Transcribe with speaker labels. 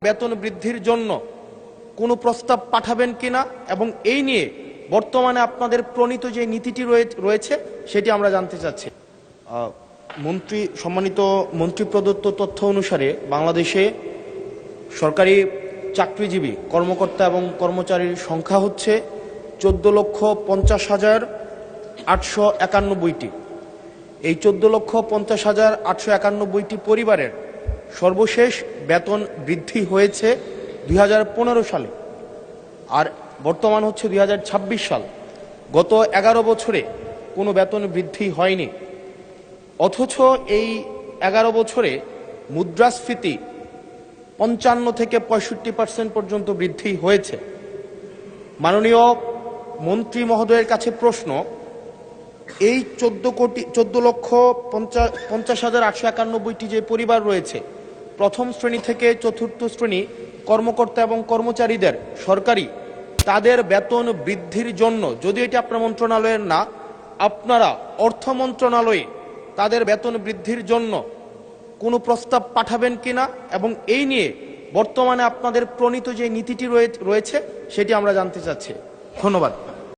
Speaker 1: বেতন বৃদ্ধির জন্য কোনো প্রস্তাব পাঠাবেন কিনা এবং এই নিয়ে বর্তমানে আপনাদের প্রণীত যে নীতিটি রয়েছে সেটি আমরা জানতে চাচ্ছি। সম্মানিত মন্ত্রী প্রদত্ত তথ্য অনুসারে বাংলাদেশে সরকারি চাকরিজীবী কর্মকর্তা এবং কর্মচারীর সংখ্যা হচ্ছে 14,50,891টি। এই 14,50,891টি পরিবারের সর্বশেষ বেতন বৃদ্ধি হয়েছে 2015 সালে, আর বর্তমান হচ্ছে 2026 সাল। গত 11 বছরে কোনো বেতন বৃদ্ধি হয়নি, অথচ এই 11 বছরে মুদ্রাস্ফীতি 55 থেকে 65% পর্যন্ত বৃদ্ধি হয়েছে। মাননীয় মন্ত্রী মহোদয়ের কাছে প্রশ্ন, এই 14,50,891টি যে পরিবার রয়েছে, প্রথম শ্রেণী থেকে চতুর্থ শ্রেণী কর্মকর্তা এবং কর্মচারীদের সরকারি তাদের বেতন বৃদ্ধির জন্য, যদিও এটি আপনার মন্ত্রণালয়ের না, আপনারা অর্থ মন্ত্রণালয়ে তাদের বেতন বৃদ্ধির জন্য কোনো প্রস্তাব পাঠাবেন কিনা এবং এই নিয়ে বর্তমানে আপনাদের প্রণীত যে নীতিটি রয়েছে সেটি আমরা জানতে চাচ্ছি। ধন্যবাদ।